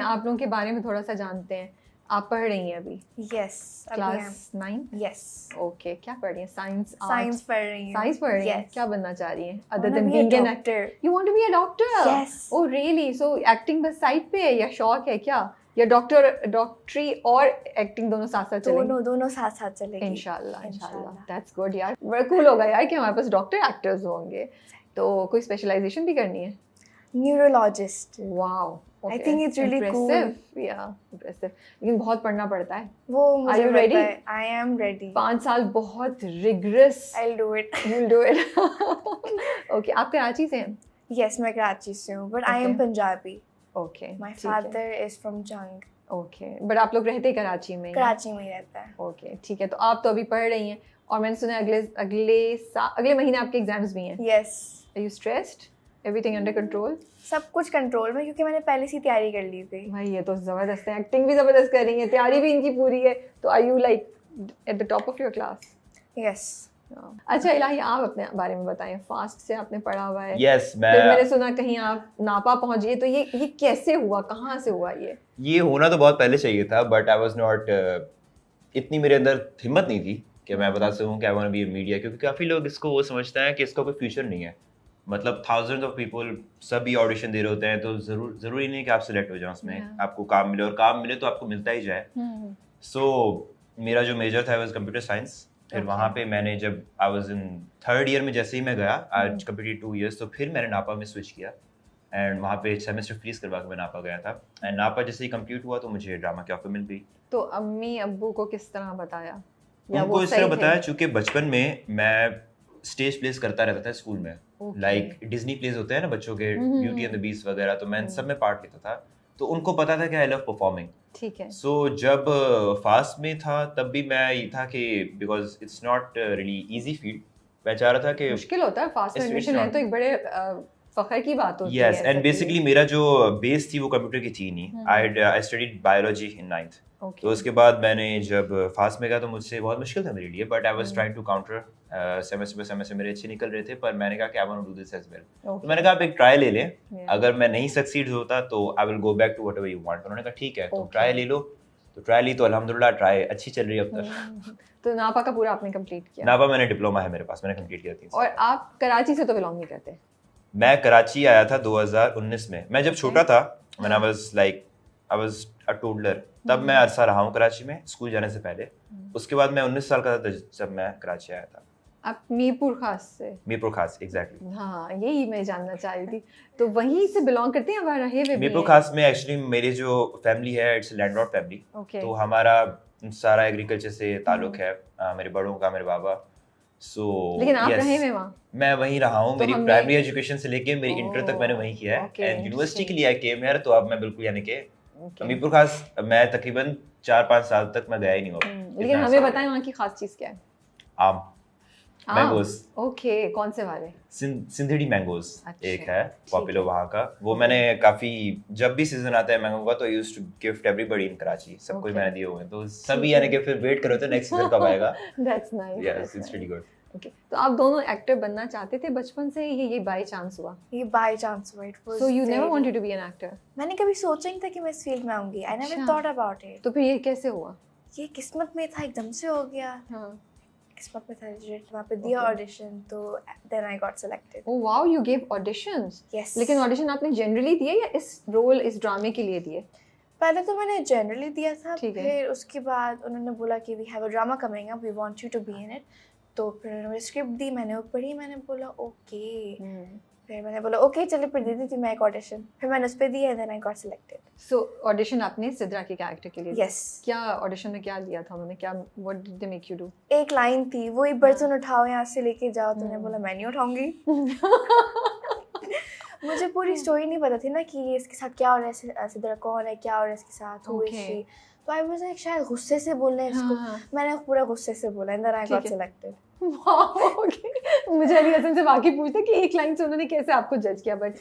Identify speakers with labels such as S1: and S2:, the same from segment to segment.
S1: आप लोगों के बारे में थोड़ा सा जानते हैं। आप पढ़ रही हैं अभी?
S2: Yes,
S1: class 9?
S2: यस,
S1: ओके, क्या पढ़ रही हैं? साइंस,
S2: साइंस पढ़ रही हूँ।
S1: साइंस पढ़ रही हैं?
S2: Yes.
S1: क्या बनना चाह रही हैं other
S2: Wanna
S1: then
S2: be a
S1: being an
S2: doctor.
S1: Actor? You want to be a doctor?
S2: Yes.
S1: Oh really? So acting बस साइड पे है या शौक है क्या? या डॉक्टरी और एक्टिंग दोनों साथ साथ चलेंगे?
S2: दोनों साथ साथ चलेगी।
S1: इंशाल्लाह दैट्स गुड यार। बड़ा कूल होगा यार कि हमारे पास डॉक्टर एक्टर्स होंगे। तो कोई स्पेशलाइजेशन भी करनी है?
S2: Neurologist.
S1: Wow,
S2: I think it's really cool.
S1: impressive. लेकिन बहुत पढ़ना पड़ता है।
S2: वो मुझे
S1: Are you ready?
S2: पता है। I am ready.
S1: 5 साल बहुत rigorous.
S2: I'll do it.
S1: You'll do it. Okay, आप कराची से हैं?
S2: Yes, मैं कराची से हूँ, but I am
S1: Okay.
S2: Punjabi.
S1: Okay.
S2: My
S1: ठीक है।
S2: father is from Jung.
S1: Okay, but आप लोग रहते ही कराची में ही हैं?
S2: कराची में ही रहता है।
S1: Okay, ठीक है। तो आप तो अभी पढ़ रही हैं और मैंने सुना है अगले महीने आपके एग्जाम्स भी हैं।
S2: Yes.
S1: Are you stressed? Everything under control?
S2: सब कुछ कंट्रोल में, क्योंकि मैंने पहले से तैयारी कर ली थी।
S1: भाई ये तो जबरदस्त है। एक्टिंग भी जबरदस्त कर रही है, तैयारी भी इनकी पूरी है। तो are you like at the top of your class?
S2: Yes.
S1: अच्छा इलाही, आप अपने बारे में बताएं। फास्ट से आपने पढ़ा हुआ है।
S3: Yes,
S1: फिर मैंने सुना कहीं आप नापा पहुंच गए। तो ये कैसे हुआ, कहाँ से हुआ ये
S3: होना तो बहुत पहले चाहिए था, बट आई वाज नॉट, इतनी मेरे अंदर हिम्मत नहीं थी कि मैं बता सकूं कि I want to be a media, क्योंकि काफ़ी लोग इसको वो समझते हैं कि इसका कोई फ्यूचर नहीं है। मतलब थाउजेंड्स ऑफ पीपल सभी ऑडिशन दे रहे होते हैं, तो ज़रूरी नहीं है कि आप सिलेक्ट हो जाओ उसमें। आपको काम मिले, और काम मिले तो आपको मिलता ही जाए। सो मेरा जो मेजर था वाज कंप्यूटर साइंस। फिर वहाँ पे मैंने जब I was in 3rd year में जैसे ही मैं गया, आई कंप्लीटेड 2 इयर्स, तो फिर मैंने नापा में स्विच किया एंड वहाँ पे सेमेस्टर फ्रीज करवा के मैं नापा गया था। एंड नापा जैसे ही कंप्लीट हुआ तो मुझे ड्रामा की ऑफर मिल गई।
S1: तो अम्मी अब्बू को किस तरह बताया?
S3: उनको इस तरह बताया, चूंकि बचपन में मैं स्टेज प्लेस करता रहता था स्कूल में। लाइक डिज्नी प्लेस होते हैं ना बच्चों के, ब्यूटी एंड द बीस्ट वगैरह, तो मैं सब में पार्ट लेता था। तो उनको पता था कि आई लव परफॉर्मिंग।
S1: ठीक है।
S3: सो जब फास्ट में था तब भी मैं ये था कि because it's not really easy field, मैं चाह रहा था कि
S1: मुश्किल होता है फास्ट में एडमिशन है, तो एक बड़े फखर की बात होती है।
S3: यस, एंड बेसिकली मेरा जो बेस थी वो कंप्यूटर की थी नहीं। I studied biology in 9th। तो उसके बाद मैंने जब फास्ट में गया तो मुझसे बहुत मुश्किल था मेरे लिए, but I was trying to counter. Semester पे सेमेस्टर मेरे अच्छे निकल रहे थे, पर मैंने कहा कि I want to do this as well. तो मैंने कहा आप एक ट्राई ले लें, अगर मैं नहीं सक्सीड होता तो I will go back to whatever you want. उन्होंने कहा ठीक है, तुम ट्राई ले लो। तो ट्राई ली तो अल्हम्दुलिल्लाह ट्राई अच्छी चल रही है अब तक।
S1: तो नापा का पूरा आपने कंप्लीट किया?
S3: नापा मैंने डिप्लोमा है मेरे पास, मैंने कंप्लीट किया 3 साल।
S1: और आप कराची से तो बिलोंग नहीं करते?
S3: मैं कराची आया था 2019 में। मैं जब छोटा था, when I was a toddler, तब मैं अरसा रहा हूँ कराची में स्कूल जाने से पहले। उसके बाद मैं 19 साल का था जब मैं कराची आया था।
S1: आप मीरपुर खास से?
S3: मीरपुर खास, एग्जैक्टली।
S1: हाँ, यही मैं जानना चाह रही थी। तो वहीं से बिलोंग करते हैं या रहे हुए?
S3: मीरपुर खास में एक्चुअली मेरी जो फैमिली है इट्स लैंडलॉर्ड फैमिली। तो हमारा सारा एग्रीकल्चर से ताल्लुक है, मेरे बड़ों का, मेरे बाबा।
S1: लेकिन आप रहे हुए वहाँ?
S3: मैं वहीं रहा हूँ। मेरी प्राइमरी एजुकेशन से लेके मेरी इंटर तक मैंने वहीं किया है। एंड यूनिवर्सिटी के लिए आई केम हियर, तो अब मैं बिल्कुल यानी कि मीरपुर खास मैं तकरीबन 4-5 साल तक मैं गया ही नहीं हूँ।
S1: लेकिन हमें बताएं वहाँ की खास चीज़ क्या है?
S3: आम, मैंगोज।
S1: ओके, कौन से वाले?
S3: सिंधेड़ी मैंगोज एक है पॉपुलर वहाँ का। वो मैंने काफी, जब भी सीजन आता है मैंगो का, तो I used to gift everybody in Karachi. सबको मैंने दिए हुए हैं, तो सभी यानी कि फिर वेट करो तो नेक्स्ट सीजन कब आएगा।
S1: That's nice.
S3: Yes, it's really good.
S1: Okay, तो आप दोनों एक्टर बनना चाहते थे बचपन से, ये बाय चांस हुआ?
S2: ये बाय चांस हुआ। It was,
S1: so you never wanted to be an actor?
S2: मैंने कभी सोचा ही नहीं था कि मैं इस फील्ड में आऊंगी। I never thought about it.
S1: तो फिर ये कैसे हुआ?
S2: ये किस्मत में था, एकदम से हो गया।
S1: हाँ,
S2: किस्मत में था। वहाँ पे दिया ऑडिशन, तो then I got selected.
S1: Oh wow, you gave auditions?
S2: Yes.
S1: लेकिन ऑडिशन आपने जनरली दिए या इस रोल, इस ड्रामे के लिए दिए?
S2: पहले तो मैंने जनरली दिया था,
S1: फिर
S2: उसके बाद उन्होंने बोला कि we have a drama coming up, we want you to be in it. तो फिर उन्होंने स्क्रिप्ट दी, मैंने वो पढ़ी, मैंने बोला ओके। फिर मैंने बोला ओके चलो, फिर दे दी थी मैं एक ऑडिशन, फिर मैंने उस पर दिया, then I got selected.
S1: So audition आपने सिद्रा के कैरेक्टर के लिए?
S2: यस।
S1: क्या ऑडिशन में क्या लिया था उन्होंने? क्या, what did they make you do?
S2: एक लाइन थी, वो एक बर्तन उठाओ यहाँ से लेके जाओ। तो मैंने बोला मैं नहीं उठाऊंगी। मुझे पूरी स्टोरी नहीं पता थी ना कि ये इसके साथ क्या हो रहा है, सिद्रा कौन है, क्या हो रहा है इसके साथ, हु इज शी। तो आई वाज लाइक शायद गुस्से से बोलना है इसको। मैंने पूरा गुस्से से बोला, and then I got selected.
S1: मुझे अली हसन से बाकी पूछते कि एक लाइन से उन्होंने कैसे आपको जज किया, बट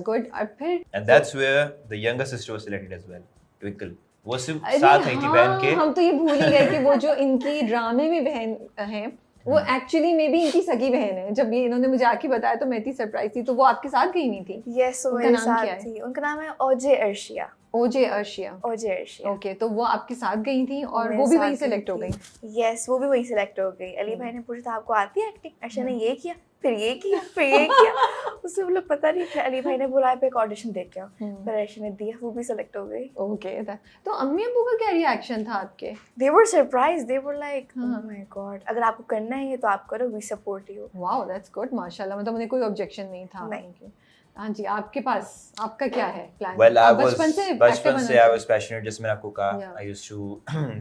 S1: गुड। और फिर
S3: and that's where the younger sister was selected as well, Twinkle. वो सिर्फ साथ आई थी बहन के।
S1: हम तो ये भूल ही गए कि वो जो इनकी ड्रामे में बहन है वो एक्चुअली मे बी इनकी सगी बहन है। जब ये इन्होंने मुझे आके बताया तो मैं इतनी सरप्राइज थी। तो वो आपके साथ गई नहीं थी?
S2: यस, वो मेरे साथ थी। उनका नाम है ओजे अर्शिया।
S1: ओजे अर्शिया।
S2: ओजे अर्शिया।
S1: ओके, तो वो आपके साथ गई थी और
S2: मेरे
S1: वो भी
S2: साथ
S1: वहीं
S2: गई
S1: सेलेक्ट हो
S2: थी।
S1: गई?
S2: यस, वो भी वहीं सेलेक्ट हो गई। अली भाई ने पूछा था आपको आती है एक्टिंग? अर्शिया ने ये किया, फिर ये किया, फिर ये किया। उससे बोला पता नहीं। फिर अली भाई ने बोला आप एक ऑडिशन दे के आओ। फिर अर्शिया ने दिया, वो भी सेलेक्ट हो गई।
S1: ओके, तो अम्मी अब्बू का क्या रिएक्शन था आपके?
S2: They were surprised. They were like, oh my god, अगर आपको करना है ये तो आप करो, we support you.
S1: Wow, that's good, माशाल्लाह। मतलब उन्हें कोई ऑब्जेक्शन नहीं था?
S2: नहीं।
S1: Okay. हाँ जी, आपके पास आपका क्या है प्लान?
S3: Well, I was
S1: बचपन से
S3: I was passionate, जैसे मैंने आपको कहा,
S1: Yeah.
S3: I used to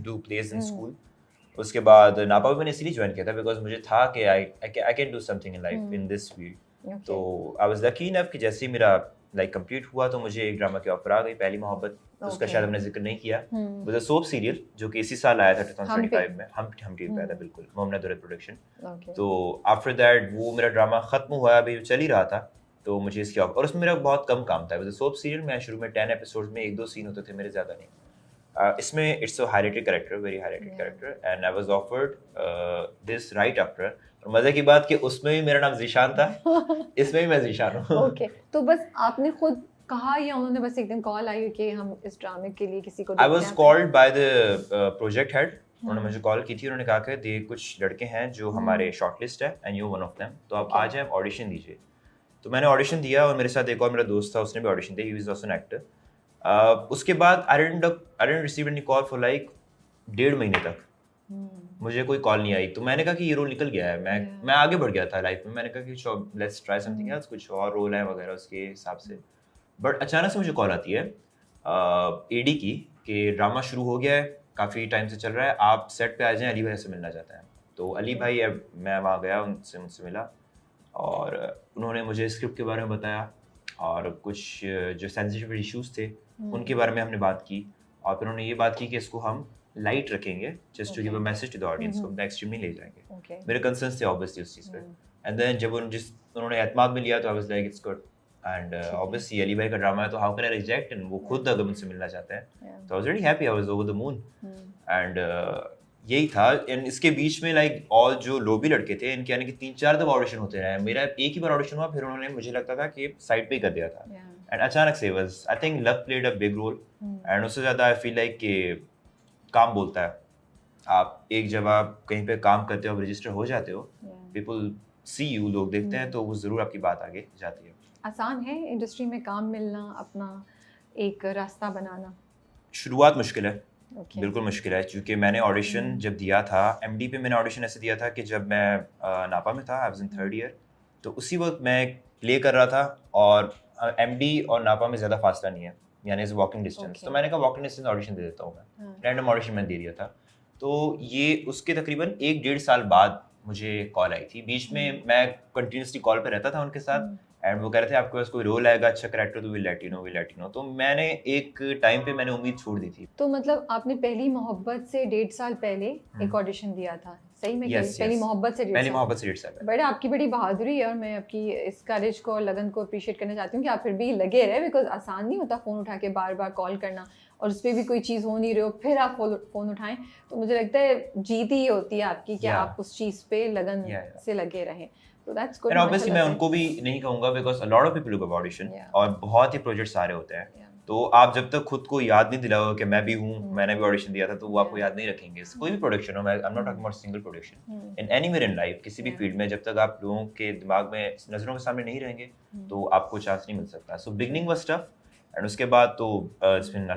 S3: do plays in school. उसके बाद नापा भी मैंने इसलिए ज्वाइन किया था बिकॉज मुझे था कि I can do something in life in this field. तो I was lucky enough कि जैसे ही मेरा लाइक कंप्लीट हुआ तो मुझे एक ड्रामा की ऑफर आ गई, पहली मोहब्बत। उसका शायद हमने जिक्र नहीं किया। वो सोप सीरियल जो कि इसी साल आया था 2025 में, हम टीवी पे आया था, बिल्कुल, मोहम्मद दुरत प्रोडक्शन। तो आफ्टर दैट वो मेरा ड्रामा खत्म हुआ, अभी चल ही रहा था, तो मुझे इसकी ऑफर, और उसमें मेरा बहुत कम काम था। सोप सीरियल में शुरू में 10 एपिसोड्स में 1-2 सीन होते थे मेरे, ज़्यादा नहीं। इसमें it's a highlighted character, very highlighted character, and I was offered this right after. और मजे की बात कि उसमें भी मेरा नाम जीशान था, इसमें भी मैं जीशान हूँ।
S1: ओके, तो बस आपने खुद कहा या उन्होंने बस एक दिन कॉल आई कि हम इस ड्रामे के लिए किसी को?
S3: I was called by the project head. उन्होंने मुझे कॉल की थी, उन्होंने कहा कि ये कुछ लड़के हैं जो हमारे शॉर्टलिस्ट है and you one of them, तो आप आ जाएं, ऑडिशन दीजिए। तो मैंने ऑडिशन दिया और मेरे साथ एक और मेरा दोस्त था, उसने भी ऑडिशन दिया, he was also an actor. उसके बाद I didn't receive any call for like 1.5 महीने तक। मुझे कोई कॉल नहीं आई। तो मैंने कहा कि ये रोल निकल गया है, मैं आगे बढ़ गया था लाइफ में। मैंने कहा कि लेट्स ट्राई समथिंग एल्स, कुछ और रोल है वगैरह उसके हिसाब से। बट अचानक से मुझे कॉल आती है एडी की कि ड्रामा शुरू हो गया है, काफ़ी टाइम से चल रहा है, आप सेट पे आ जाएं, अली भाई से मिलना चाहता है। तो अली भाई, मैं वहाँ गया, उनसे मुझसे मिला और उन्होंने मुझे स्क्रिप्ट के बारे में बताया और कुछ जो सेंसिटिव इश्यूज थे उनके बारे में हमने बात की। और फिर उन्होंने ये बात की कि इसको हम लाइट रखेंगे, just to give a message to the audience, को एक्सट्रीम नहीं ले जाएंगे। मेरे कंसर्न्स थे ऑब्वियसली उस चीज़ पे। एंड देन जब उन्होंने एतमाद में लिया तो I was like it's good. And obviously Ali भाई का ड्रामा है तो how can I reject, and वो खुद अगर मुझसे मिलना चाहते हैं तो I was very happy, I was over the moon. And यही था। एंड इसके बीच में लाइक ऑल जो लोबी लड़के थे, इनके यानी कि 3-4 दफा ऑडिशन होते रहे। मेरा एक ही बार ऑडिशन हुआ, फिर उन्होंने मुझे लगता था कि साइड पे ही कर दिया था। एंड अचानक से was, I think luck played a big role. And उससे ज़्यादा आई फील लाइक कि काम बोलता है। आप एक जब आप कहीं पे काम करते हो, रजिस्टर हो जाते हो, पीपल सी यू, लोग देखते हैं, तो वो ज़रूर आपकी बात आगे जाती है।
S1: आसान है इंडस्ट्री में काम मिलना, अपना एक रास्ता बनाना?
S3: शुरुआत मुश्किल है, बिल्कुल मुश्किल है, क्योंकि मैंने ऑडिशन जब दिया था एमडी पे, मैंने ऑडिशन ऐसे दिया था कि जब मैं नापा में था, I was in 3rd year, तो उसी वक्त मैं प्ले कर रहा था और एमडी और नापा में ज़्यादा फासला नहीं है, यानी इज़ वॉकिंग डिस्टेंस। तो मैंने कहा वॉकिंग डिस्टेंस ऑडिशन दे देता हूँ मैं, रैंडम ऑडिशन मैंने दे दिया था। तो ये उसके तकरीबन 1-1.5 साल बाद मुझे कॉल आई थी। बीच में मैं कंटिन्यूसली कॉल पे रहता था उनके साथ, एंड वो कह रहे थे आपके पास कोई रोल आएगा, अच्छा कैरेक्टर, तो विल लेट यू नो। तो मैंने एक टाइम पे मैंने उम्मीद छोड़ दी थी।
S1: तो मतलब आपने पहली मोहब्बत से 1.5 साल पहले एक ऑडिशन दिया था, सही में? पहली मोहब्बत से 1.5 साल। बड़ा आपकी बड़ी बहादुरी है और मैं आपकी इस करेज को और लगन को अप्रिशिएट करना चाहती हूँ कि आप फिर भी लगे रहे, बिकॉज आसान नहीं होता फ़ोन उठा के बार बार कॉल करना, और उस पर भी कोई चीज़ हो नहीं रही हो फिर आप फ़ोन उठाएं। तो मुझे लगता है जीत ही होती है आपकी कि आप उस चीज़ पे लगन से लगे रहें। तो दैट्स गुड।
S3: एंड ऑब्वियसली मैं उनको भी नहीं कहूँगा, because a lot of people do audition, और बहुत ही प्रोजेक्ट्स सारे होते हैं। तो आप जब तक खुद को याद नहीं दिलाओगे कि मैं भी हूँ, मैंने भी ऑडिशन दिया था, तो वो आपको याद नहीं रखेंगे। कोई भी प्रोडक्शन हो, I am not talking about single production, in anywhere in life, किसी भी फील्ड में, जब तक आप लोगों के दिमाग में, नजरों के सामने नहीं रहेंगे तो आपको चांस नहीं मिल सकता। सो बिगनिंग वाज टफ, एंड उसके बाद तो इट्स बीन